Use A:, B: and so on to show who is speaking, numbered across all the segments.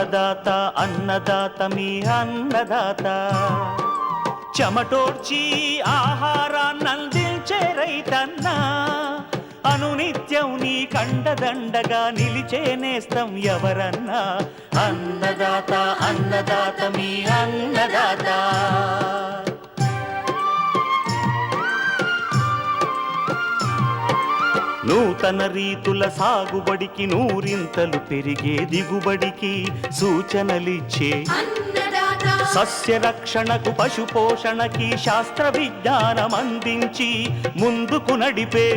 A: అన్నదాత అన్నదాత మీ అన్నదాత చెమటోడ్చి ఆహారాన్నందించే రైతన్న అనునిత్యం నీ కండదండగా నిలిచే నేస్తం ఎవరన్నా అన్నదాత అన్నదాత మీ అన్నదాత. నూతన రీతుల సాగుబడికి నూరింతలు పెరిగే దిగుబడికి సూచనలిచ్చే సస్య రక్షణకు పశు పోషణకి శాస్త్ర విజ్ఞానం అందించి ముందుకు నడిపే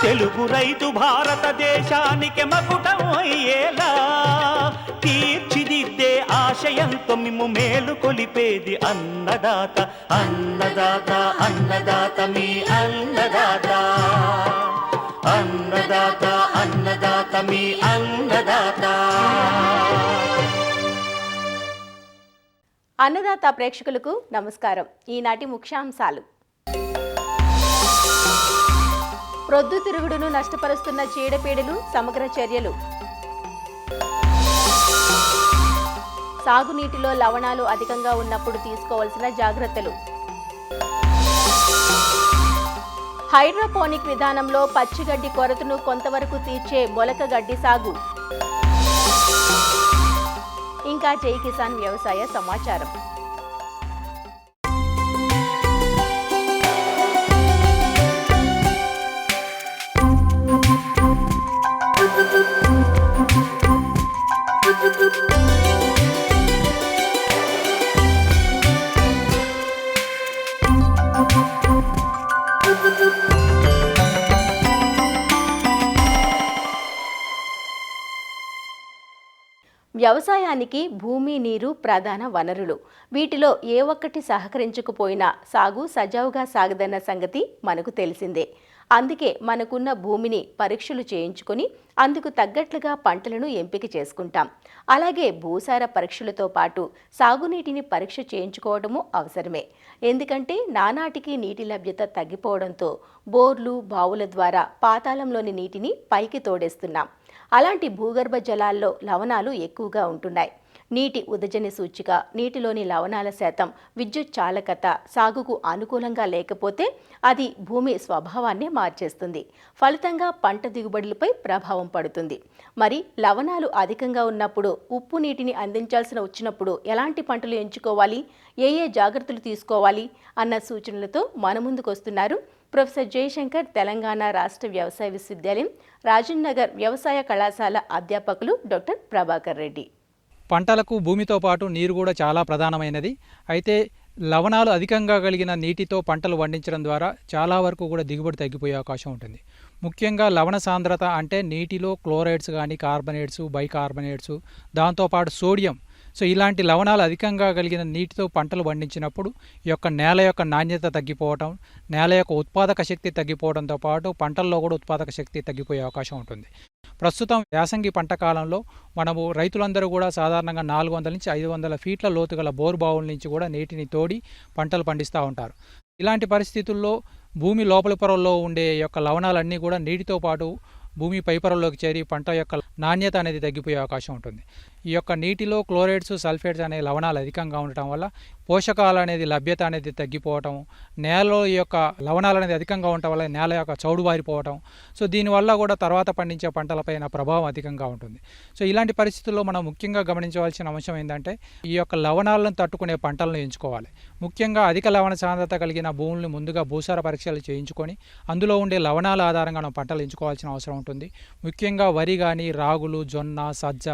A: తెలుగు రైతు భారతదేశానికి మకుటం అయ్యేలా తీర్చిదిద్దే ఆశయంతో మిమ్ము మేలు కొలిపేది అన్నదాత అన్నదాత అన్నదాత మీ అన్నదాత అన్నదాత అన్నదాత మీ అన్నదాత.
B: అన్నదాత ప్రేక్షకులకు నమస్కారం. ఈనాటి ముఖ్యాంశాలు: ప్రొద్దుతిరుగుడును నష్టపరుస్తున్న చీడపీడలు సమగ్ర చర్యలు, సాగునీటిలో లవణాలు అధికంగా ఉన్నప్పుడు తీసుకోవాల్సిన జాగ్రత్తలు, హైడ్రోపోనిక్ విధానంలో పచ్చిగడ్డి కొరతను కొంతవరకు తీర్చే మొలక గడ్డి సాగు, ఇంకా జై కిసాన్ వ్యవసాయ సమాచారం. వ్యవసాయానికి భూమి, నీరు ప్రధాన వనరులు. వీటిలో ఏ ఒక్కటి సహకరించకపోయినా సాగు సజావుగా సాగదన్న సంగతి మనకు తెలిసిందే. అందుకే మనకున్న భూమిని పరీక్షలు చేయించుకొని అందుకు తగ్గట్లుగా పంటలను ఎంపిక చేసుకుంటాం. అలాగే భూసార పరీక్షలతో పాటు సాగునీటిని పరీక్ష చేయించుకోవడము అవసరమే. ఎందుకంటే నానాటికి నీటి లభ్యత తగ్గిపోవడంతో బోర్లు, బావుల ద్వారా పాతాళంలోని నీటిని పైకి తోడేస్తున్నాం. అలాంటి భూగర్భ జలాల్లో లవణాలు ఎక్కువగా ఉంటున్నాయి. నీటి ఉదజని సూచిక, నీటిలోని లవణాల శాతం, విద్యుత్ చాలకత సాగుకు అనుకూలంగా లేకపోతే అది భూమి స్వభావాన్ని మార్చేస్తుంది. ఫలితంగా పంట దిగుబడులపై ప్రభావం పడుతుంది. మరి లవణాలు అధికంగా ఉన్నప్పుడు ఉప్పు నీటిని అందించాల్సిన వచ్చినప్పుడు ఎలాంటి పంటలు ఎంచుకోవాలి, ఏ జాగ్రత్తలు తీసుకోవాలి అన్న సూచనలతో మన ముందుకు వస్తున్నారు ప్రొఫెసర్ జయశంకర్, తెలంగాణ రాష్ట్ర వ్యవసాయ విశ్వవిద్యాలయం రాజన్ నగర్ వ్యవసాయ కళాశాల అధ్యాపకులు డాక్టర్ ప్రభాకర్ రెడ్డి.
C: పంటలకు భూమితో పాటు నీరు కూడా చాలా ప్రధానమైనది. అయితే లవణాలు అధికంగా కలిగిన నీటితో పంటలు పండించడం ద్వారా చాలా వరకు కూడా దిగుబడి తగ్గిపోయే అవకాశం ఉంటుంది. ముఖ్యంగా లవణ సాంద్రత అంటే నీటిలో క్లోరైడ్స్ కానీ, కార్బనేట్స్, బైకార్బనేట్స్, దాంతోపాటు సోడియం, సో ఇలాంటి లవణాలు అధికంగా కలిగిన నీటితో పంటలు పండించినప్పుడు ఈ యొక్క నేల యొక్క నాణ్యత తగ్గిపోవటం, నేల యొక్క ఉత్పాదక శక్తి తగ్గిపోవడంతో పాటు పంటల్లో కూడా ఉత్పాదక శక్తి తగ్గిపోయే అవకాశం ఉంటుంది. ప్రస్తుతం యాసంగి పంట కాలంలో మనము రైతులందరూ కూడా సాధారణంగా 400 నుంచి 500 ఫీట్ల లోతు గల బోరు బావుల నుంచి కూడా నీటిని తోడి పంటలు పండిస్తూ ఉంటారు. ఇలాంటి పరిస్థితుల్లో భూమి లోపలి పొరల్లో ఉండే యొక్క లవణాలన్నీ కూడా నీటితో పాటు భూమి పైపొరలోకి చేరి పంట యొక్క నాణ్యత అనేది తగ్గిపోయే అవకాశం ఉంటుంది. ఈ యొక్క నీటిలో క్లోరైడ్స్, సల్ఫేట్స్ అనే లవణాలు అధికంగా ఉండటం వల్ల పోషకాలు అనేది లభ్యత అనేది తగ్గిపోవటం, నేలలో ఈ యొక్క లవణాలు అనేది అధికంగా ఉండటం వల్ల నేల యొక్క చౌడు బారిపోవటం, సో దీనివల్ల కూడా తర్వాత పండించే పంటలపైన ప్రభావం అధికంగా ఉంటుంది. సో ఇలాంటి పరిస్థితుల్లో మనం ముఖ్యంగా గమనించవలసిన అంశం ఏంటంటే ఈ యొక్క లవణాలను తట్టుకునే పంటలను ఎంచుకోవాలి. ముఖ్యంగా అధిక లవణ సాంద్రత కలిగిన భూములను ముందుగా భూసార పరీక్షలు చేయించుకొని అందులో ఉండే లవణాల ఆధారంగా మనం పంటలు ఎంచుకోవాల్సిన అవసరం ఉంటుంది. ముఖ్యంగా వరి కానీ, రాగులు, జొన్న, సజ్జ,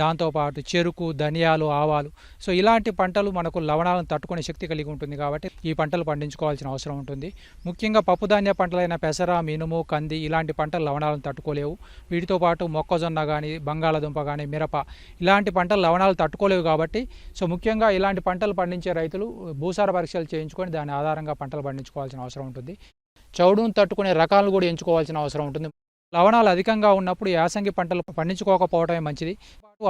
C: దాంతోపాటు చెరుకు, ధనియాలు, ఆవాలు, సో ఇలాంటి పంటలు మనకు లవణాలను తట్టుకునే శక్తి కలిగి ఉంటుంది కాబట్టి ఈ పంటలు పండించుకోవాల్సిన అవసరం ఉంటుంది. ముఖ్యంగా పప్పుధాన్య పంటలైన పెసర, మినుము, కంది ఇలాంటి పంటలు లవణాలను తట్టుకోలేవు. వీటితో పాటు మొక్కజొన్న కానీ, బంగాళాదుంప కానీ, మిరప ఇలాంటి పంటలు లవణాలు తట్టుకోలేవు కాబట్టి సో ముఖ్యంగా ఇలాంటి పంటలు పండించే రైతులు భూసార పరీక్షలు చేయించుకొని దాని ఆధారంగా పంటలు పండించుకోవాల్సిన అవసరం ఉంటుంది. చౌడును తట్టుకునే రకాలను కూడా ఎంచుకోవాల్సిన అవసరం ఉంటుంది. లవణాలు అధికంగా ఉన్నప్పుడు యాసంగి పంటలు పండించుకోకపోవడమే మంచిది.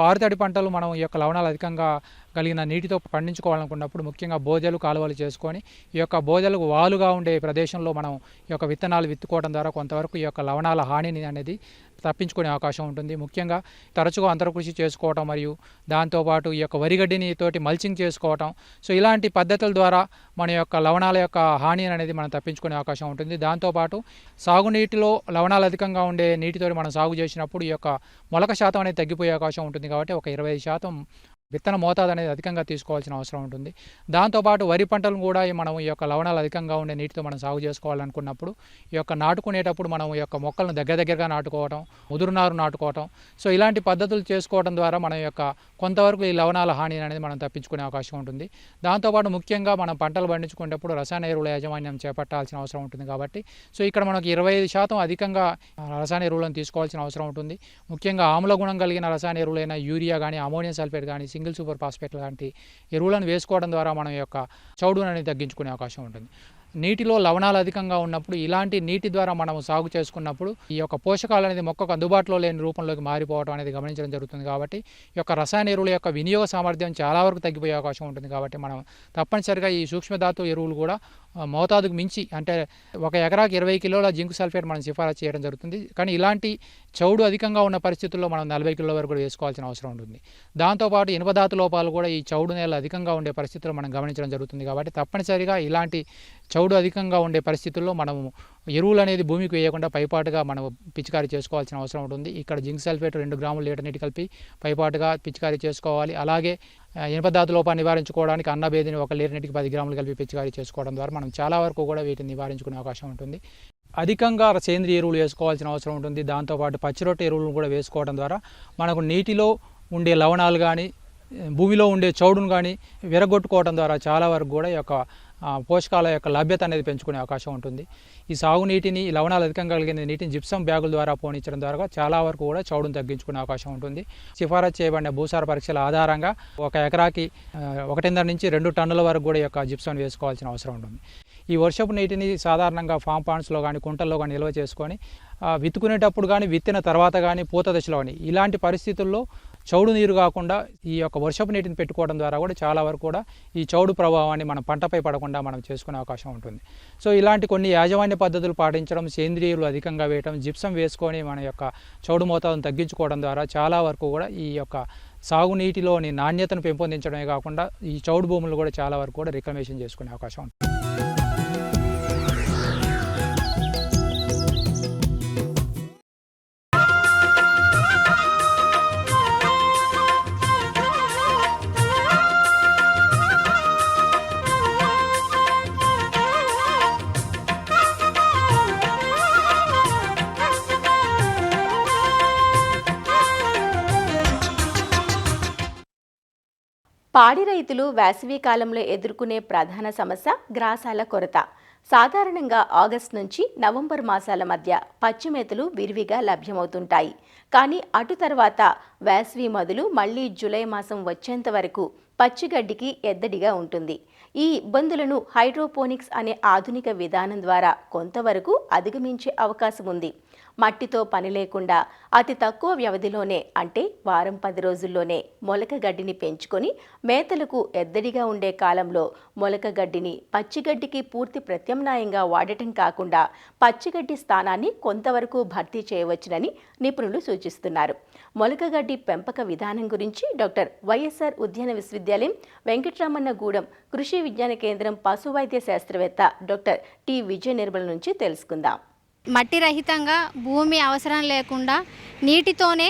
C: ఆరుతడి పంటలు మనం ఈ యొక్క లవణాలు అధికంగా కలిగిన నీటితో పండించుకోవాలనుకున్నప్పుడు ముఖ్యంగా బోజలు, కాలువలు చేసుకొని ఈ యొక్క బోజలకు వాలుగా ఉండే ప్రదేశంలో మనం ఈ యొక్క విత్తనాలు విత్తుకోవడం ద్వారా కొంతవరకు ఈ యొక్క లవణాల హానిని అనేది తప్పించుకునే అవకాశం ఉంటుంది. ముఖ్యంగా తరచుగా అంతర్కృషి చేసుకోవటం మరియు దాంతోపాటు ఈ యొక్క వరిగడ్డిని తోటి మల్చింగ్ చేసుకోవటం. సో ఇలాంటి పద్ధతుల ద్వారా మన యొక్క లవణాల యొక్క హాని అనేది మనం తప్పించుకునే అవకాశం ఉంటుంది. దాంతోపాటు సాగునీటిలో లవణాలు అధికంగా ఉండే నీటితో మనం సాగు చేసినప్పుడు ఈ యొక్క మొలక శాతం అనేది తగ్గిపోయే అవకాశం ఉంటుంది. కాబట్టి ఒక 25% విత్తన మోతాదు అనేది అధికంగా తీసుకోవాల్సిన అవసరం ఉంటుంది. దాంతోపాటు వరి పంటలను కూడా మనం ఈ యొక్క లవణాలు అధికంగా ఉండే నీటితో మనం సాగు చేసుకోవాలనుకున్నప్పుడు ఈ యొక్క నాటుకునేటప్పుడు మనం ఈ యొక్క మొక్కలను దగ్గరగా నాటుకోవడం, ముదురునారు నాటుకోవడం. సో ఇలాంటి పద్ధతులు చేసుకోవడం ద్వారా మన యొక్క కొంతవరకు ఈ లవణాల హాని అనేది మనం తప్పించుకునే అవకాశం ఉంటుంది. దాంతోపాటు ముఖ్యంగా మనం పంటలు పండించుకునేటప్పుడు రసాయన ఎరువుల యాజమాన్యం చేపట్టాల్సిన అవసరం ఉంటుంది. కాబట్టి సో ఇక్కడ మనకు 25% అధికంగా రసాయన ఎరువులను తీసుకోవాల్సిన అవసరం ఉంటుంది. ముఖ్యంగా ఆమ్ల గుణం కలిగిన రసాయన ఎరువులైన యూరియా కానీ, అమోనియం సల్ఫేట్ కానీ, సింగిల్ సూపర్ ఫాస్ఫేట్ లాంటి ఎరువులను వేసుకోవడం ద్వారా మనం యొక్క చౌడును అనేది తగ్గించుకునే అవకాశం ఉంటుంది. నీటిలో లవణాలు అధికంగా ఉన్నప్పుడు ఇలాంటి నీటి ద్వారా మనం సాగు చేసుకున్నప్పుడు ఈ యొక్క పోషకాలు అనేది మొక్కకు అందుబాటులో లేని రూపంలోకి మారిపోవడం అనేది గమనించడం జరుగుతుంది. కాబట్టి ఈ యొక్క రసాయన ఎరువుల యొక్క వినియోగ సామర్థ్యం చాలా వరకు తగ్గిపోయే అవకాశం ఉంటుంది. కాబట్టి మనం తప్పనిసరిగా ఈ సూక్ష్మధాతు ఎరువులు కూడా మోతాదుకు మించి, అంటే ఒక ఎకరాకి 20 కిలోల జింక్ సల్ఫేట్ మనం సిఫారసు చేయడం జరుగుతుంది. కానీ ఇలాంటి చౌడు అధికంగా ఉన్న పరిస్థితుల్లో మనం 40 కిలోల వరకు కూడా వేసుకోవాల్సిన అవసరం ఉంటుంది. దాంతోపాటు ఇనుపధాతు లోపాలు కూడా ఈ చౌడు నేల అధికంగా ఉండే పరిస్థితుల్లో మనం గమనించడం జరుగుతుంది. కాబట్టి తప్పనిసరిగా ఇలాంటి చౌడు అధికంగా ఉండే పరిస్థితుల్లో మనము ఎరువులు అనేది భూమికి వేయకుండా పైపాటుగా మనం పిచికారీ చేసుకోవాల్సిన అవసరం ఉంటుంది. ఇక్కడ జింక్ సల్ఫేట్ 2 గ్రాములు లీటర్ నీటి కలిపి పైపాటుగా పిచికారీ చేసుకోవాలి. అలాగే ఇనుపధాతు లోపాన్ని నివారించుకోవడానికి అన్నబేదిని 1 లీటర్ నీటికి 10 గ్రాములు కలిపి పిచికారీ చేసుకోవడం ద్వారా మనం చాలా వరకు కూడా వీటిని నివారించుకునే అవకాశం ఉంటుంది. అధికంగా సేంద్రియ ఎరువులు వేసుకోవాల్సిన అవసరం ఉంటుంది. దాంతోపాటు పచ్చిరొట్ట ఎరువులను కూడా వేసుకోవడం ద్వారా మనకు నీటిలో ఉండే లవణాలు కానీ, భూమిలో ఉండే చౌడును కానీ విరగొట్టుకోవడం ద్వారా చాలా వరకు కూడా ఈ యొక్క పోషకాల యొక్క లభ్యత అనేది పెంచుకునే అవకాశం ఉంటుంది. ఈ సాగునీటిని, లవణాలు అధికంగా కలిగిన నీటిని జిప్సం బ్యాగుల ద్వారా పోనించడం ద్వారా చాలా వరకు కూడా చౌడును తగ్గించుకునే అవకాశం ఉంటుంది. సిఫారసు చేయబడిన భూసార పరీక్షల ఆధారంగా ఒక ఎకరాకి 1.5 నుంచి 2 టన్నుల వరకు కూడా ఈ యొక్క జిప్సం వేసుకోవాల్సిన అవసరం ఉంటుంది. ఈ వర్షపు నీటిని సాధారణంగా ఫామ్ పాండ్స్లో కానీ, కుంటల్లో కానీ నిల్వ చేసుకొని విత్తుకునేటప్పుడు కానీ, విత్తిన తర్వాత కానీ, పూత దశలో కానీ ఇలాంటి పరిస్థితుల్లో చౌడు నీరు కాకుండా ఈ యొక్క వర్షపు నీటిని పెట్టుకోవడం ద్వారా కూడా చాలా వరకు కూడా ఈ చౌడు ప్రభావాన్ని మనం పంటపై పడకుండా మనం చేసుకునే అవకాశం ఉంటుంది. సో ఇలాంటి కొన్ని యాజమాన్య పద్ధతులు పాటించడం, సేంద్రియులు అధికంగా వేయడం, జిప్సం వేసుకొని మన యొక్క చౌడు మోతాదును తగ్గించుకోవడం ద్వారా చాలా వరకు కూడా ఈ యొక్క సాగునీటిలోని నాణ్యతను పెంపొందించడమే కాకుండా ఈ చౌడు భూములు కూడా చాలా వరకు కూడా రికమేషన్ చేసుకునే అవకాశం ఉంటుంది.
B: పాడి రైతులు వేసవి కాలంలో ఎదుర్కొనే ప్రధాన సమస్య గ్రాసాల కొరత. సాధారణంగా ఆగస్టు నుంచి నవంబర్ మాసాల మధ్య పచ్చి మేతలు విరివిగా లభ్యమవుతుంటాయి. కానీ అటు తర్వాత వేసవి మొదలు మళ్లీ జూలై మాసం వచ్చేంత వరకు పచ్చిగడ్డికి ఎద్దడిగా ఉంటుంది. ఈ ఇబ్బందులను హైడ్రోపోనిక్స్ అనే ఆధునిక విధానం ద్వారా కొంతవరకు అధిగమించే అవకాశం ఉంది. మట్టితో పని లేకుండా అతి తక్కువ వ్యవధిలోనే, అంటే వారం 10 రోజుల్లోనే మొలక గడ్డిని పెంచుకొని మేతలకు ఎద్దడిగా ఉండే కాలంలో మొలక గడ్డిని పచ్చిగడ్డికి పూర్తి ప్రత్యామ్నాయంగా వాడటం కాకుండా పచ్చిగడ్డి స్థానాన్ని కొంతవరకు భర్తీ చేయవచ్చునని నిపుణులు సూచిస్తున్నారు. మొలకగడ్డి పెంపక విధానం గురించి డాక్టర్ వైఎస్ఆర్ ఉద్యాన విశ్వవిద్యాలయం వెంకటరామన్నగూడెం కృషి విజ్ఞాన కేంద్రం పశువైద్య శాస్త్రవేత్త డాక్టర్ టి విజయ నిర్మల్ నుంచి తెలుసుకుందాం.
D: మట్టి రహితంగా, భూమి అవసరం లేకుండా నీటితోనే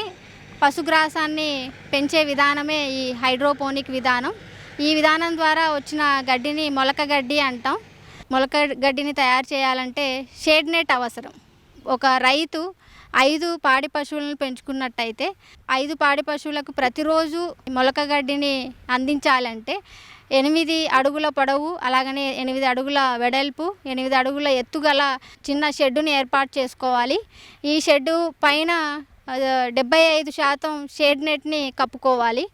D: పశుగ్రాసాన్ని పెంచే విధానమే ఈ హైడ్రోపోనిక్ విధానం. ఈ విధానం ద్వారా వచ్చిన గడ్డిని మొలక గడ్డి అంటాం. మొలక గడ్డిని తయారు చేయాలంటే షేడ్ నెట్ అవసరం. ఒక రైతు 5 పాడి పశువులను పెంచుకున్నట్టయితే 5 పాడి పశువులకు ప్రతిరోజు మొలక గడ్డిని అందించాలంటే 8 అడుగుల పొడవు, అలాగనే 8 అడుగుల వెడల్పు, 8 అడుగుల ఎత్తుగల చిన్న షెడ్డుని ఏర్పాటు చేసుకోవాలి. ఈ షెడ్డు పైన 75% షేడ్ నెట్ని కప్పుకోవాలి.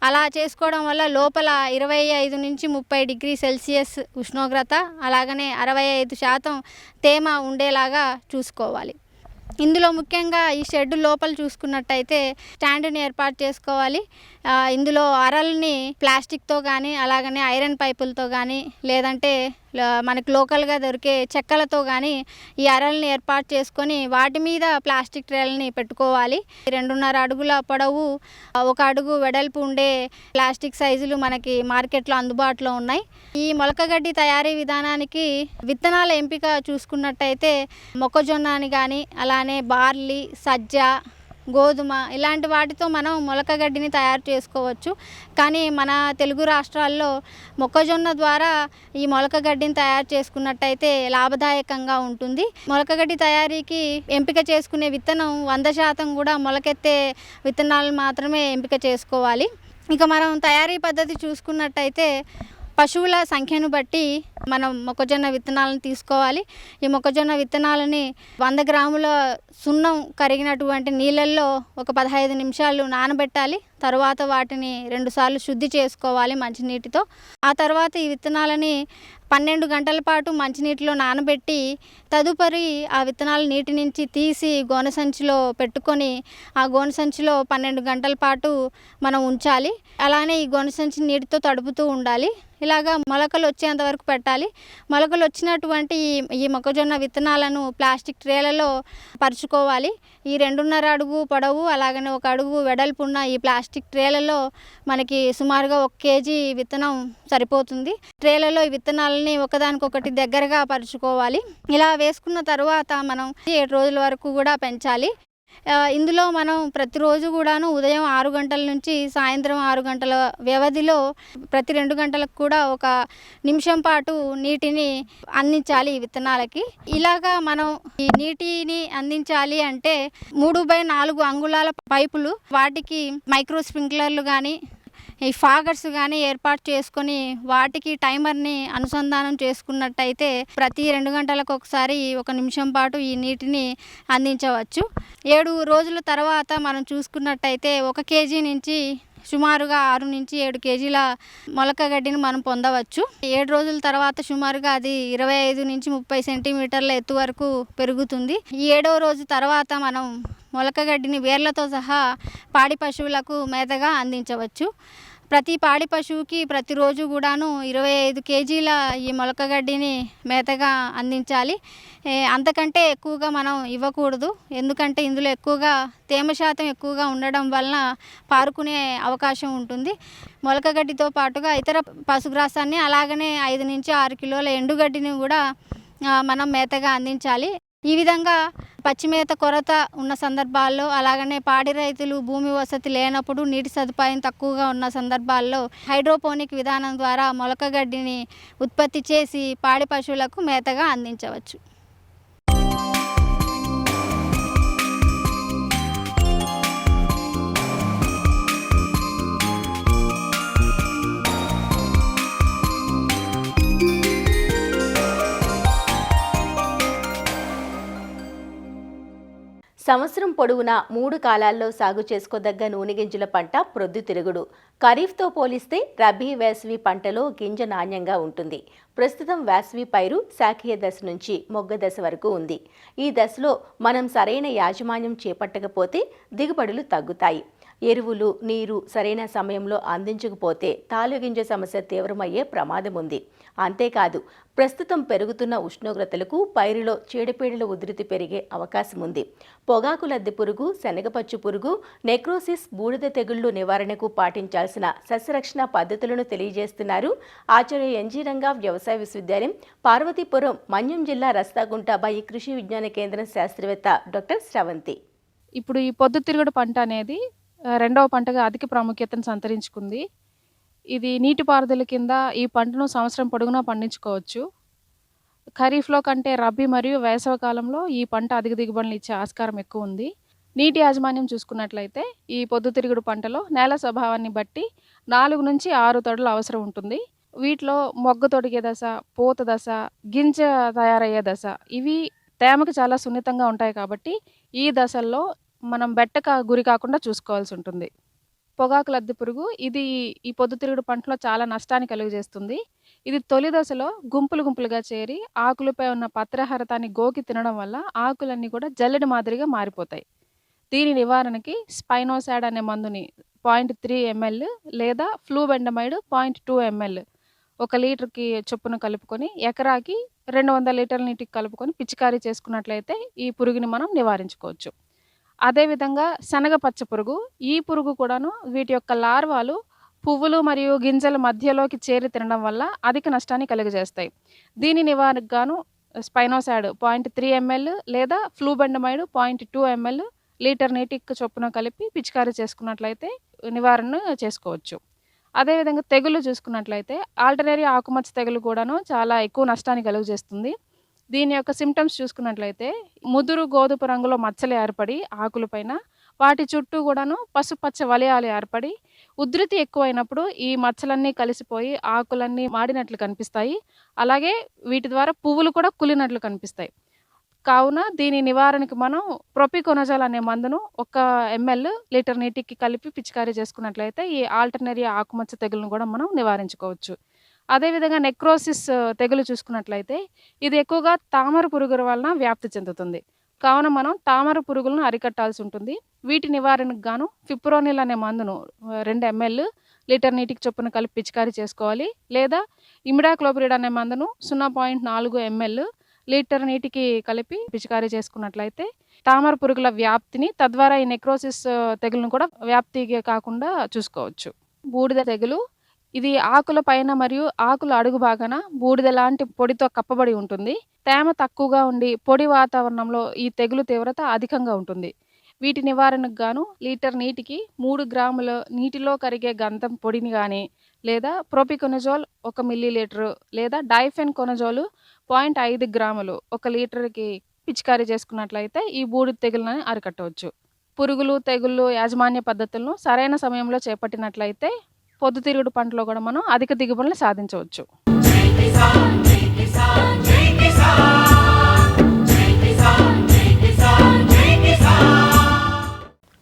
D: అలా చేసుకోవడం వల్ల లోపల 25 నుంచి 30 డిగ్రీ సెల్సియస్ ఉష్ణోగ్రత, అలాగనే 65% తేమ ఉండేలాగా చూసుకోవాలి. ఇందులో ముఖ్యంగా ఈ షెడ్ లోపల చూసుకున్నట్టయితే స్టాండ్ని ఏర్పాటు చేసుకోవాలి. ఇందులో అరల్ని ప్లాస్టిక్తో కానీ అలాగనే ఐరన్ పైపులతో కానీ లేదంటే మనకు లోకల్గా దొరికే చెక్కలతో కానీ ఈ అరల్ని ఏర్పాటు చేసుకొని వాటి మీద ప్లాస్టిక్ ట్రేలని పెట్టుకోవాలి. 2.5 అడుగుల పొడవు 1 అడుగు వెడల్పు ఉండే ప్లాస్టిక్ సైజులు మనకి మార్కెట్లో అందుబాటులో ఉన్నాయి. ఈ మొలకగడ్డి తయారీ విధానానికి విత్తనాల ఎంపిక చూసుకున్నట్టయితే మొక్కజొన్న అని కానీ అలానే బార్లీ, సజ్జ, గోధుమ ఇలాంటి వాటితో మనం మొలకగడ్డిని తయారు చేసుకోవచ్చు. కానీ మన తెలుగు రాష్ట్రాల్లో మొక్కజొన్న ద్వారా ఈ మొలకగడ్డిని తయారు చేసుకున్నట్టయితే లాభదాయకంగా ఉంటుంది. మొలకగడ్డి తయారీకి ఎంపిక చేసుకునే విత్తనం 100% కూడా మొలకెత్తే విత్తనాలు మాత్రమే ఎంపిక చేసుకోవాలి. ఇక మనం తయారీ పద్ధతి చూసుకున్నట్టయితే పశువుల సంఖ్యను బట్టి మనం మొక్కజొన్న విత్తనాలను తీసుకోవాలి. ఈ మొక్కజొన్న విత్తనాలని 100 గ్రాముల సున్నం కరిగినటువంటి నీళ్ళల్లో ఒక 15 నిమిషాలు నానబెట్టాలి. తర్వాత వాటిని 2 సార్లు శుద్ధి చేసుకోవాలి మంచినీటితో. ఆ తర్వాత ఈ విత్తనాలని 12 గంటల పాటు మంచినీటిలో నానబెట్టి తదుపరి ఆ విత్తనాల నీటి నుంచి తీసి గోనె సంచిలో పెట్టుకొని ఆ గోనె సంచిలో 12 గంటల పాటు మనం ఉంచాలి. అలానే ఈ గోనె సంచి నీటితో తడుపుతూ ఉండాలి. ఇలాగా మొలకలు వచ్చేంత వరకు పెట్టాలి. మొలకలు వచ్చినటువంటి ఈ మొక్కజొన్న విత్తనాలను ప్లాస్టిక్ ట్రేలలో పరుచుకోవాలి. ఈ 2.5 అడుగు పొడవు అలాగనే 1 అడుగు వెడల్పు ఉన్న ఈ ప్లాస్టిక్ ట్రేలలో మనకి సుమారుగా 1 కేజీ విత్తనం సరిపోతుంది. ట్రేలలో ఈ విత్తనాలని ఒకదానికొకటి దగ్గరగా పరుచుకోవాలి. ఇలా వేసుకున్న తర్వాత మనం 7 రోజుల వరకు కూడా పెంచాలి. ఇందులో మనం ప్రతిరోజు కూడాను ఉదయం 6 గంటల నుంచి సాయంత్రం 6 గంటల వ్యవధిలో ప్రతి 2 గంటలకు కూడా 1 నిమిషం పాటు నీటిని అందించాలి ఈ విత్తనాలకి. ఇలాగా మనం ఈ నీటిని అందించాలి అంటే 3/4 అంగుళాల పైపులు, వాటికి మైక్రో స్ప్రింక్లర్లు కానీ ఈ ఫాగర్స్ కానీ ఏర్పాటు చేసుకొని వాటికి టైమర్ని అనుసంధానం చేసుకున్నట్టయితే ప్రతి 2 గంటలకు ఒకసారి 1 నిమిషం పాటు ఈ నీటిని అందించవచ్చు. 7 రోజుల తర్వాత మనం చూసుకున్నట్టయితే 1 కేజీ నుంచి సుమారుగా 6 నుంచి 7 కేజీల మొలకగడ్డిని మనం పొందవచ్చు. 7 రోజుల తర్వాత సుమారుగా అది 25 నుంచి 30 సెంటీమీటర్ల ఎత్తు వరకు పెరుగుతుంది. ఈ 7వ రోజు తర్వాత మనం మొలకగడ్డిని వేర్లతో సహా పాడి పశువులకు మేతగా అందించవచ్చు. ప్రతి పాడి పశువుకి ప్రతిరోజు కూడాను 25 కేజీల ఈ మొలకగడ్డిని మేతగా అందించాలి. అంతకంటే ఎక్కువగా మనం ఇవ్వకూడదు. ఎందుకంటే ఇందులో ఎక్కువగా తేమ శాతం ఎక్కువగా ఉండడం వలన పారుకునే అవకాశం ఉంటుంది. మొలకగడ్డితో పాటుగా ఇతర పశుగ్రాసాన్ని అలాగనే 5 నుంచి 6 కిలోల ఎండుగడ్డిని కూడా మనం మేతగా అందించాలి. ఈ విధంగా పచ్చిమేత కొరత ఉన్న సందర్భాల్లో అలాగనే పాడి రైతులు భూమి వసతి లేనప్పుడు నీటి సదుపాయం తక్కువగా ఉన్న సందర్భాల్లో హైడ్రోపోనిక్ విధానం ద్వారా మొలకగడ్డిని ఉత్పత్తి చేసి పాడి పశువులకు మేతగా అందించవచ్చు.
B: సంవత్సరం పొడవునా 3 కాలాల్లో సాగు చేసుకోదగ్గ నూనె గింజల పంట ప్రొద్దుతిరుగుడు. ఖరీఫ్తో పోలిస్తే రబీ, వేసవి పంటలో గింజ నాణ్యంగా ఉంటుంది. ప్రస్తుతం వేసవి పైరు శాఖీయ దశ నుంచి మొగ్గ దశ వరకు ఉంది. ఈ దశలో మనం సరైన యాజమాన్యం చేపట్టకపోతే దిగుబడులు తగ్గుతాయి. ఎరువులు, నీరు సరైన సమయంలో అందించకపోతే తాలుగింజ సమస్య తీవ్రమయ్యే ప్రమాదం ఉంది. అంతేకాదు, ప్రస్తుతం పెరుగుతున్న ఉష్ణోగ్రతలకు పైరులో చీడపీడల ఉధృతి పెరిగే అవకాశం ఉంది. పొగాకు లద్దె పురుగు, శనగపచ్చు పురుగు, నెక్రోసిస్, బూడిద తెగుళ్లు నివారణకు పాటించాల్సిన సస్యరక్షణ పద్ధతులను తెలియజేస్తున్నారు ఆచార్య ఎన్జీ రంగా వ్యవసాయ విశ్వవిద్యాలయం, పార్వతీపురం, మన్యం జిల్లా రస్తాగుంట బాయి కృషి విజ్ఞాన కేంద్రం శాస్త్రవేత్త డాక్టర్ శ్రవంతి.
E: ఇప్పుడు ఈ పొద్దుతిరుగుడు పంట అనేది 2వ పంటగా అధిక ప్రాముఖ్యతను సంతరించుకుంది. ఇది నీటిపారుదల కింద ఈ పంటను సంవత్సరం పొడుగునా పండించుకోవచ్చు. ఖరీఫ్లో కంటే రబీ మరియు వేసవి కాలంలో ఈ పంట అధిక దిగుబడులు ఇచ్చే ఆస్కారం ఎక్కువ ఉంది. నీటి యాజమాన్యం చూసుకున్నట్లయితే ఈ పొద్దుతిరుగుడు పంటలో నేల స్వభావాన్ని బట్టి 4 నుంచి 6 తొడులు అవసరం ఉంటుంది. వీటిలో మొగ్గ తొడిగే దశ, పూత దశ, గింజ తయారయ్యే దశ ఇవి తేమకు చాలా సున్నితంగా ఉంటాయి. కాబట్టి ఈ దశల్లో మనం బెట్టక గురి కాకుండా చూసుకోవాల్సి ఉంటుంది. పొగాకు లద్దె పురుగు ఇది ఈ పొద్దుతిరుగుడు పంటలో చాలా నష్టాన్ని కలుగజేస్తుంది. ఇది తొలి దశలో గుంపులుగా చేరి ఆకులపై ఉన్న పత్రహరితాన్ని గోకి తినడం వల్ల ఆకులన్నీ కూడా జల్లెడి మాదిరిగా మారిపోతాయి. దీని నివారణకి స్పైనోసాడ్ అనే మందుని 0.3 ml లేదా ఫ్లూబెండమైడ్ 0.2 ml 1 లీటర్కి చొప్పున కలుపుకొని ఎకరాకి 200 లీటర్ల నీటికి కలుపుకొని పిచికారీ చేసుకున్నట్లయితే ఈ పురుగుని మనం నివారించుకోవచ్చు. అదేవిధంగా శనగ పచ్చ పురుగు, ఈ పురుగు కూడాను వీటి యొక్క లార్వాలు పువ్వులు మరియు గింజల మధ్యలోకి చేరి తినడం వల్ల అధిక నష్టాన్ని కలుగజేస్తాయి. దీని నివారణకు గాను స్పైనోసాడ్ 0.3 ml లేదా ఫ్లూబెండమైడ్ 0.2 ml లీటర్ నీటికి చొప్పున కలిపి పిచికారీ చేసుకున్నట్లయితే నివారణ చేసుకోవచ్చు. అదేవిధంగా తెగులు చూసుకున్నట్లయితే ఆల్టర్నేరీ ఆకుమచ్చ తెగులు కూడాను చాలా ఎక్కువ నష్టాన్ని కలుగజేస్తుంది. దీని యొక్క సిమ్టమ్స్ చూసుకున్నట్లయితే ముదురు గోధుమ రంగులో మచ్చలు ఏర్పడి ఆకులపైన వాటి చుట్టూ కూడాను పసుపచ్చ వలయాలు ఏర్పడి ఉధృతి ఎక్కువైనప్పుడు ఈ మచ్చలన్నీ కలిసిపోయి ఆకులన్నీ మాడినట్లు కనిపిస్తాయి. అలాగే వీటి ద్వారా పువ్వులు కూడా కులినట్లు కనిపిస్తాయి. కావున దీని నివారణకు మనం ప్రొపికొనజాల్ అనే మందును 1 ml లీటర్ నీటికి కలిపి పిచికారీ చేసుకున్నట్లయితే ఈ ఆల్టర్నేరీ ఆకుమచ్చ తెగులను కూడా మనం నివారించుకోవచ్చు. అదేవిధంగా నెక్రోసిస్ తెగులు చూసుకున్నట్లయితే ఇది ఎక్కువగా తామర పురుగుల వలన వ్యాప్తి చెందుతుంది. కావున మనం తామర పురుగులను అరికట్టాల్సి ఉంటుంది. వీటి నివారణకు గాను ఫిప్రోనిల్ అనే మందును 2 ml లీటర్ నీటికి చొప్పున కలిపి పిచికారీ చేసుకోవాలి. లేదా ఇమిడాక్లోపిరిడ్ అనే మందును 0.4 ml లీటర్ నీటికి కలిపి పిచికారీ చేసుకున్నట్లయితే తామర పురుగుల వ్యాప్తిని తద్వారా ఈ నెక్రోసిస్ తెగులను కూడా వ్యాప్తి కాకుండా చూసుకోవచ్చు. బూడిద తెగులు, ఇది ఆకుల పైన మరియు ఆకుల అడుగు భాగాన బూడిద లాంటి పొడితో కప్పబడి ఉంటుంది. తేమ తక్కువగా ఉండి పొడి వాతావరణంలో ఈ తెగులు తీవ్రత అధికంగా ఉంటుంది. వీటి నివారణకు గాను లీటర్ నీటికి 3 గ్రాముల నీటిలో కరిగే గంధం పొడిని కానీ లేదా ప్రొపికొనజోల్ 1 మిల్లీలీటరు లేదా డైఫెన్కొనజోల్ 0.5 గ్రాములు 1 లీటర్కి పిచికారీ చేసుకున్నట్లయితే ఈ బూడిద తెగులను అరికట్టవచ్చు. పురుగులు తెగుళ్ళు యాజమాన్య పద్ధతులను సరైన సమయంలో చేపట్టినట్లయితే పొద్దుతిరుగుడు పంటలో కూడా మనం అధిక దిగుబడులు సాధించవచ్చు.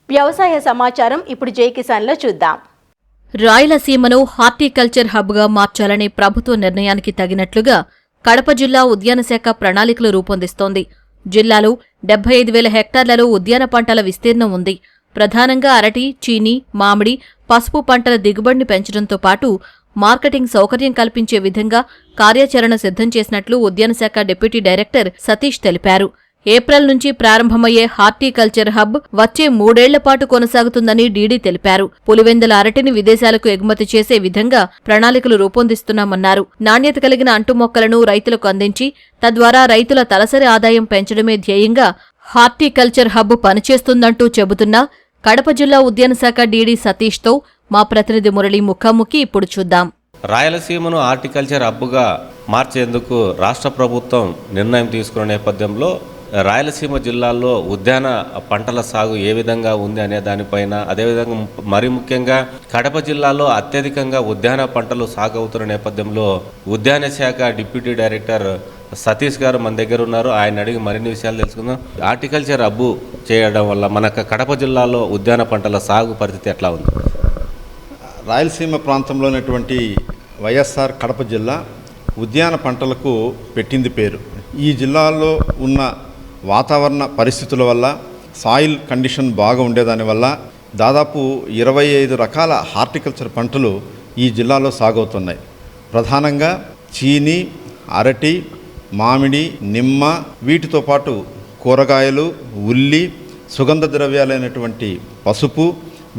B: వ్యవసాయ సమాచారం ఇప్పుడు జై కిసాన్లో చూద్దాం.
F: రాయలసీమను హార్టికల్చర్ హబ్గా మార్చాలనే ప్రభుత్వ నిర్ణయానికి తగినట్లుగా కడప జిల్లా ఉద్యాన శాఖ ప్రణాళికలు రూపొందిస్తోంది. జిల్లాలో 75,000 హెక్టార్లలో ఉద్యాన పంటల విస్తీర్ణం ఉంది. ప్రధానంగా అరటి, చీనీ, మామిడి, పసుపు పంటల దిగుబడిని పెంచడంతో పాటు మార్కెటింగ్ సౌకర్యం కల్పించే విధంగా కార్యాచరణ సిద్ధం చేసినట్లు ఉద్యాన శాఖ డిప్యూటీ డైరెక్టర్ సతీష్ తెలిపారు. ఏప్రిల్ నుంచి ప్రారంభమయ్యే హార్టికల్చర్ హబ్ వచ్చే 3 ఏళ్ల పాటు కొనసాగుతుందని డీడీ తెలిపారు. పులివెందుల అరటిని విదేశాలకు ఎగుమతి చేసే విధంగా ప్రణాళికలు రూపొందిస్తున్నామన్నారు. నాణ్యత కలిగిన అంటు మొక్కలను రైతులకు అందించి తద్వారా రైతుల తలసరి ఆదాయం పెంచడమే ధ్యేయంగా హార్టికల్చర్ హబ్ పనిచేస్తుందంటూ చెబుతున్న కడప జిల్లా ఉద్యాన శాఖ డీడీ సతీష్తో మా ప్రతినిధి మురళి ముఖాముఖి ఇప్పుడు చూద్దాం.
G: రాయలసీమను హార్టికల్చర్ హబ్గా మార్చేందుకు రాష్ట్ర ప్రభుత్వం నిర్ణయం తీసుకున్న నేపథ్యంలో రాయలసీమ జిల్లాల్లో ఉద్యాన పంటల సాగు ఏ విధంగా ఉంది అనే దానిపైన, అదేవిధంగా మరి ముఖ్యంగా కడప జిల్లాలో అత్యధికంగా ఉద్యాన పంటలు సాగు అవుతున్న నేపథ్యంలో ఉద్యాన శాఖ డిప్యూటీ డైరెక్టర్ సతీష్ గారు మన దగ్గర ఉన్నారు. ఆయన అడిగి మరిన్ని విషయాలు తెలుసుకుందాం. హార్టికల్చర్ హబ్ చేయడం వల్ల మనకు కడప జిల్లాలో ఉద్యాన పంటల సాగు పరిస్థితి ఎట్లా ఉంది?
H: రాయలసీమ ప్రాంతంలో ఉన్నటువంటి వైఎస్ఆర్ కడప జిల్లా ఉద్యాన పంటలకు పెట్టింది పేరు. ఈ జిల్లాలో ఉన్న వాతావరణ పరిస్థితుల వల్ల, సాయిల్ కండిషన్ బాగా ఉండేదానివల్ల దాదాపు 25 రకాల హార్టికల్చర్ పంటలు ఈ జిల్లాలో సాగవుతున్నాయి. ప్రధానంగా చీనీ, అరటి, మామిడి, నిమ్మ, వీటితో పాటు కూరగాయలు, ఉల్లి, సుగంధ ద్రవ్యాలైనటువంటి పసుపు,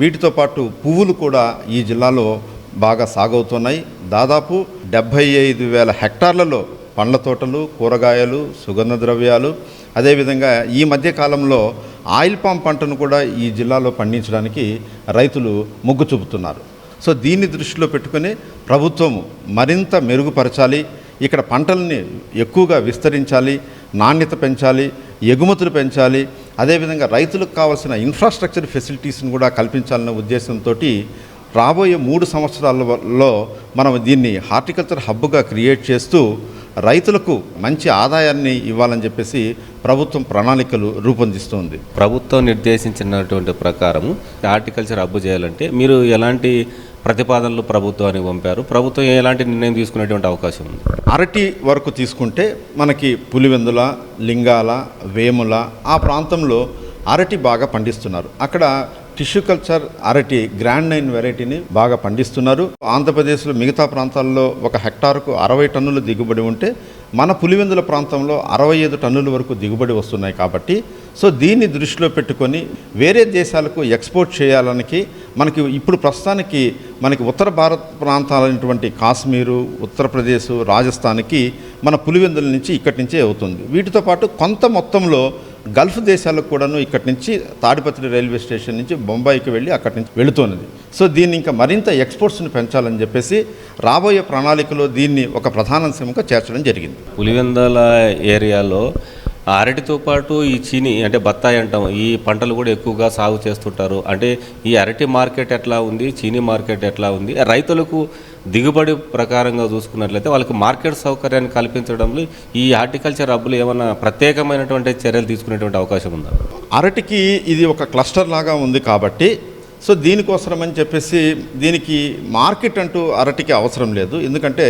H: వీటితో పాటు పువ్వులు కూడా ఈ జిల్లాలో బాగా సాగవుతున్నాయి. దాదాపు 75,000 హెక్టార్లలో పండ్ల తోటలు, కూరగాయలు, సుగంధ ద్రవ్యాలు, అదేవిధంగా ఈ మధ్య కాలంలో ఆయిల్ పామ్ పంటను కూడా ఈ జిల్లాలో పండించడానికి రైతులు మొగ్గు చూపుతున్నారు. సో దీన్ని దృష్టిలో పెట్టుకుని ప్రభుత్వం మరింత మెరుగుపరచాలి, ఇక్కడ పంటల్ని ఎక్కువగా విస్తరించాలి, నాణ్యత పెంచాలి, ఎగుమతులు పెంచాలి, అదేవిధంగా రైతులకు కావాల్సిన ఇన్ఫ్రాస్ట్రక్చర్ ఫెసిలిటీస్ని కూడా కల్పించాలనే ఉద్దేశంతో రాబోయే 3 సంవత్సరాలలో మనం దీన్ని హార్టికల్చర్ హబ్గా క్రియేట్ చేస్తూ రైతులకు మంచి ఆదాయాన్ని ఇవ్వాలని చెప్పేసి ప్రభుత్వం ప్రణాళికలు రూపొందిస్తుంది.
G: ప్రభుత్వం నిర్దేశించినటువంటి ప్రకారం హార్టికల్చర్ హబ్ చేయాలంటే మీరు ఎలాంటి ప్రతిపాదనలు ప్రభుత్వానికి పంపారు? ప్రభుత్వం ఎలాంటి నిర్ణయం తీసుకునేటువంటి అవకాశం ఉంది?
H: అరటి వరకు తీసుకుంటే మనకి పులివెందుల, లింగాల, వేముల ఆ ప్రాంతంలో అరటి బాగా పండిస్తున్నారు. అక్కడ టిష్యూ కల్చర్ అరటి గ్రాండ్ 9 వెరైటీని బాగా పండిస్తున్నారు. ఆంధ్రప్రదేశ్లో మిగతా ప్రాంతాల్లో ఒక హెక్టార్కు 60 టన్నుల దిగుబడి ఉంటే మన పులివెందుల ప్రాంతంలో 65 టన్నుల వరకు దిగుబడి వస్తున్నాయి. కాబట్టి సో దీన్ని దృష్టిలో పెట్టుకొని వేరే దేశాలకు ఎక్స్పోర్ట్ చేయాలనికి మనకి ఇప్పుడు ప్రస్తుతానికి మనకి ఉత్తర భారత ప్రాంతాలైనటువంటి కాశ్మీరు, ఉత్తరప్రదేశ్, రాజస్థాన్కి మన పులివెందుల నుంచి ఇక్కడి నుంచే అవుతుంది. వీటితో పాటు కొంత మొత్తంలో గల్ఫ్ దేశాలకు కూడాను ఇక్కడి నుంచి తాడిపత్రి రైల్వే స్టేషన్ నుంచి బొంబాయికి వెళ్ళి అక్కడి నుంచి వెళుతున్నది. సో దీన్ని ఇంకా మరింత ఎక్స్పోర్ట్స్ని పెంచాలని చెప్పేసి రాబోయే ప్రణాళికలో దీన్ని ఒక ప్రధాన అంశంగా చేర్చడం జరిగింది.
G: పులివెందుల ఏరియాలో అరటితో పాటు ఈ చీని అంటే బత్తాయి అంటాం, ఈ పంటలు కూడా ఎక్కువగా సాగు చేస్తుంటారు. అంటే ఈ అరటి మార్కెట్ ఎట్లా ఉంది, చీనీ మార్కెట్ ఎట్లా ఉంది, రైతులకు దిగుబడి ప్రకారంగా చూసుకున్నట్లయితే వాళ్ళకి మార్కెట్ సౌకర్యాన్ని కల్పించడంలో ఈ హార్టికల్చర్ హబ్బులు ఏమైనా ప్రత్యేకమైనటువంటి చర్యలు తీసుకునేటువంటి అవకాశం ఉందా?
H: అరటికి ఇది ఒక క్లస్టర్ లాగా ఉంది కాబట్టి సో దీనికోసం అని చెప్పేసి దీనికి మార్కెట్ అంటూ అరటికి అవసరం లేదు. ఎందుకంటే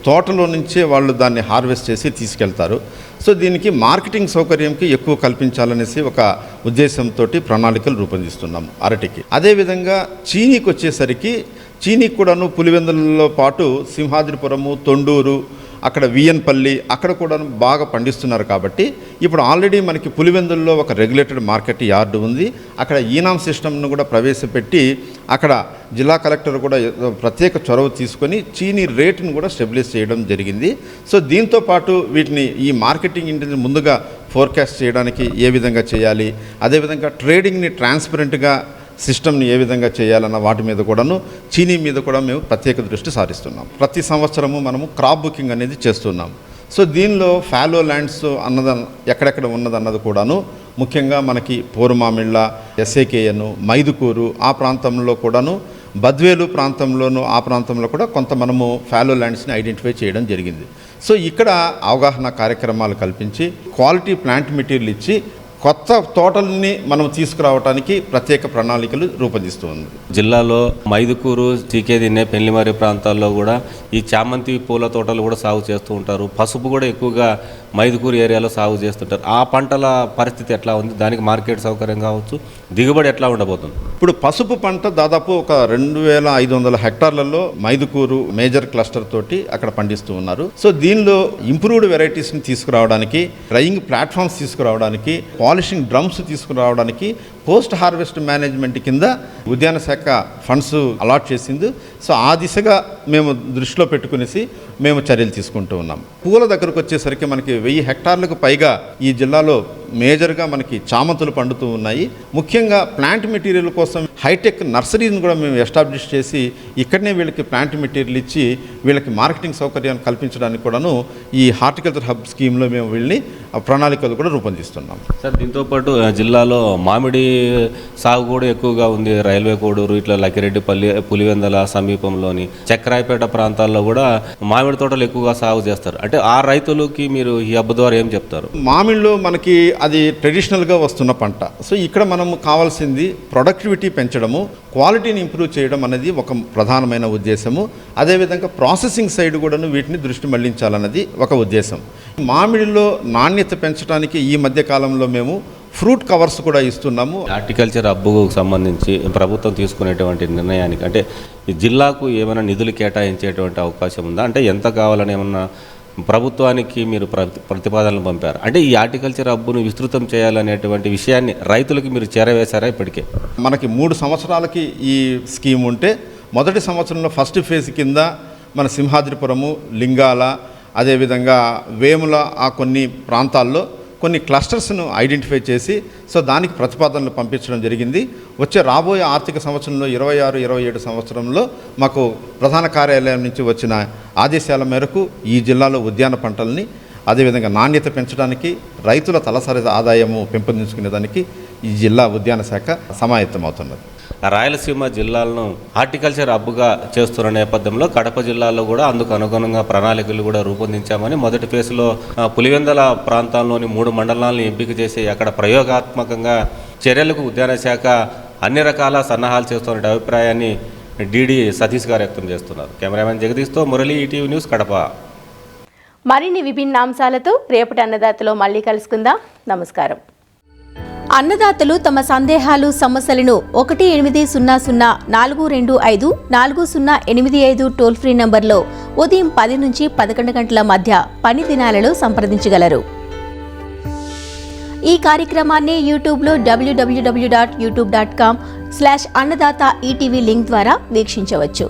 H: తోటలో నుంచే వాళ్ళు దాన్ని హార్వెస్ట్ చేసి తీసుకెళ్తారు. సో దీనికి మార్కెటింగ్ సౌకర్యంకి ఎక్కువ కల్పించాలనేసి ఒక ఉద్దేశంతో ప్రణాళికలు రూపొందిస్తున్నాం అరటికి. అదేవిధంగా చీనీకి వచ్చేసరికి చీనీకి కూడాను పులివెందులలో పాటు సింహాద్రిపురము, తొండూరు, అక్కడ విఎన్పల్లి అక్కడ కూడా బాగా పండిస్తున్నారు. కాబట్టి ఇప్పుడు ఆల్రెడీ మనకి పులివెందుల్లో ఒక రెగ్యులేటెడ్ మార్కెట్ యార్డు ఉంది. అక్కడ ఈనాం సిస్టమ్ను కూడా ప్రవేశపెట్టి అక్కడ జిల్లా కలెక్టర్ కూడా ప్రత్యేక చొరవ తీసుకొని చీనీ రేటును కూడా స్టెబిలైజ్ చేయడం జరిగింది. సో దీంతో పాటు వీటిని ఈ మార్కెటింగ్ ఇంటిని ముందుగా ఫోర్కాస్ట్ చేయడానికి ఏ విధంగా చేయాలి, అదేవిధంగా ట్రేడింగ్ని ట్రాన్స్పరెంట్గా సిస్టమ్ని ఏ విధంగా చేయాలన్న వాటి మీద కూడాను చీనీ మీద కూడా మేము ప్రత్యేక దృష్టి సారిస్తున్నాం. ప్రతి సంవత్సరము మనము క్రాప్ బుకింగ్ అనేది చేస్తున్నాం. సో దీనిలో ఫాలో ల్యాండ్స్ ఎక్కడెక్కడ ఉన్నదన్నది కూడాను ముఖ్యంగా మనకి పోరుమామిళ్ళ, ఎస్ఏకేఎన్, మైదుకూరు ఆ ప్రాంతంలో కూడాను, బద్వేలు ప్రాంతంలోనూ ఆ ప్రాంతంలో కూడా కొంత మనము ఫాలో ల్యాండ్స్ని ఐడెంటిఫై చేయడం జరిగింది. సో ఇక్కడ అవగాహన కార్యక్రమాలు కల్పించి క్వాలిటీ ప్లాంట్ మెటీరియల్ ఇచ్చి కొత్త తోటల్ని మనం తీసుకురావడానికి ప్రత్యేక ప్రణాళికలు రూపొందిస్తూ ఉంది.
G: జిల్లాలో మైదుకూరు, చీకేదిన్నె, పెళ్లిమారి ప్రాంతాల్లో కూడా ఈ చామంతి పూల తోటలు కూడా సాగు చేస్తూ ఉంటారు. పసుపు కూడా ఎక్కువగా మైదుకూరు ఏరియాలో సాగు చేస్తుంటారు. ఆ పంటల పరిస్థితి ఎట్లా ఉంది, దానికి మార్కెట్ సౌకర్యం కావచ్చు, దిగుబడి ఎట్లా ఉండబోతుంది?
H: ఇప్పుడు పసుపు పంట దాదాపు ఒక 2500 హెక్టార్లలో మైదుకూరు మేజర్ క్లస్టర్ తోటి అక్కడ పండిస్తూ ఉన్నారు. సో దీనిలో ఇంప్రూవ్డ్ వెరైటీస్ని తీసుకురావడానికి, డ్రైయింగ్ ప్లాట్ఫామ్స్ తీసుకురావడానికి, పాలిషింగ్ డ్రమ్స్ తీసుకురావడానికి పోస్ట్ హార్వెస్ట్ మేనేజ్మెంట్ కింద ఉద్యాన శాఖ ఫండ్స్ అలాట్ చేసింది. సో ఆ దిశగా మేము దృష్టిలో పెట్టుకునేసి మేము చర్యలు తీసుకుంటూ ఉన్నాం. పూల దగ్గరకు వచ్చేసరికి మనకి 1000 హెక్టార్లకు పైగా ఈ జిల్లాలో మేజర్గా మనకి చామంతులు పండుతూ ఉన్నాయి. ముఖ్యంగా ప్లాంట్ మెటీరియల్ కోసం హైటెక్ నర్సరీని కూడా మేము ఎస్టాబ్లిష్ చేసి ఇక్కడనే వీళ్ళకి ప్లాంట్ మెటీరియల్ ఇచ్చి వీళ్ళకి మార్కెటింగ్ సౌకర్యాన్ని కల్పించడానికి కూడాను ఈ హార్టికల్చర్ హబ్ స్కీమ్లో మేము వీళ్ళని ప్రణాళికలు కూడా రూపొందిస్తున్నాం.
G: సార్ దీంతోపాటు జిల్లాలో మామిడి సాగు కూడా ఎక్కువగా ఉంది. రైల్వే కోడూరు, ఇట్లా లక్కిరెడ్డిపల్లి, పులివెందల సమీపంలోని చక్రాయపేట ప్రాంతాల్లో కూడా మామిడి తోటలు ఎక్కువగా సాగు చేస్తారు. అంటే ఆ రైతులకి మీరు ఈ హబ్ ద్వారా ఏం చెప్తారు?
H: మామిడిలో మనకి అది ట్రెడిషనల్గా వస్తున్న పంట. సో ఇక్కడ మనము కావాల్సింది ప్రొడక్టివిటీ పెంచడము, క్వాలిటీని ఇంప్రూవ్ చేయడం అనేది ఒక ప్రధానమైన ఉద్దేశము. అదేవిధంగా ప్రాసెసింగ్ సైడ్ కూడాను వీటిని దృష్టి మళ్లించాలన్నది ఒక ఉద్దేశం. మామిడిలో నాణ్యత పెంచడానికి ఈ మధ్య కాలంలో మేము ఫ్రూట్ కవర్స్ కూడా ఇస్తున్నాము.
G: హార్టికల్చర్ హబ్కు సంబంధించి ప్రభుత్వం తీసుకునేటువంటి నిర్ణయానికి అంటే ఈ జిల్లాకు ఏమైనా నిధులు కేటాయించేటువంటి అవకాశం ఉందా? అంటే ఎంత కావాలని ఏమన్నా ప్రభుత్వానికి మీరు ప్రతిపాదనలు పంపారు? అంటే ఈ హార్టికల్చర్ హబ్ను విస్తృతం చేయాలనేటువంటి విషయాన్ని రైతులకు మీరు చేరవేశారా ఇప్పటికే?
H: మనకి 3 సంవత్సరాలకి ఈ స్కీమ్ ఉంటే మొదటి సంవత్సరంలో ఫస్ట్ ఫేజ్ కింద మన సింహాద్రిపురము, లింగాల, అదేవిధంగా వేముల ఆ కొన్ని ప్రాంతాల్లో కొన్ని క్లస్టర్స్ను ఐడెంటిఫై చేసి సో దానికి ప్రతిపాదనలు పంపించడం జరిగింది. వచ్చే రాబోయే ఆర్థిక సంవత్సరంలో 26-27 సంవత్సరంలో మాకు ప్రధాన కార్యాలయం నుంచి వచ్చిన ఆదేశాల మేరకు ఈ జిల్లాలో ఉద్యాన పంటల్ని అదేవిధంగా నాణ్యత పెంచడానికి, రైతుల తలసరి ఆదాయము పెంపొందించుకునేదానికి ఈ జిల్లా ఉద్యాన శాఖ సమాయత్తమవుతున్నది.
G: రాయలసీమ జిల్లాలను హార్టికల్చర్ హబ్గా చేస్తున్న నేపథ్యంలో కడప జిల్లాలో కూడా అందుకు అనుగుణంగా ప్రణాళికలు కూడా రూపొందించామని మొదటి ఫేజ్లో పులివెందల ప్రాంతాల్లోని 3 మండలాలను ఎంపిక చేసి అక్కడ ప్రయోగాత్మకంగా చర్యలకు ఉద్యాన శాఖ అన్ని రకాల సన్నాహాలు చేస్తున్న అభిప్రాయాన్ని డిడి సతీష్ గారు వ్యక్తం చేస్తున్నారు. కెమెరామెన్ జగదీష్తో మురళి, ఈటీవీ న్యూస్, కడప.
B: మరిన్ని విభిన్న అంశాలతో రేపటి అన్నదాతలో మళ్ళీ కలుసుకుందాం. నమస్కారం. అన్నదాతలు తమ సందేహాలు సమస్యలను 18004254085 టోల్ ఫ్రీ నంబర్లో ఉదయం 10 నుంచి 11 గంటల మధ్య పని దినాలలో సంప్రదించగలరు. ఈ కార్యక్రమాన్ని యూట్యూబ్లో www.youtube.com/అన్నదాత ఈటీవీ లింక్ ద్వారా వీక్షించవచ్చు.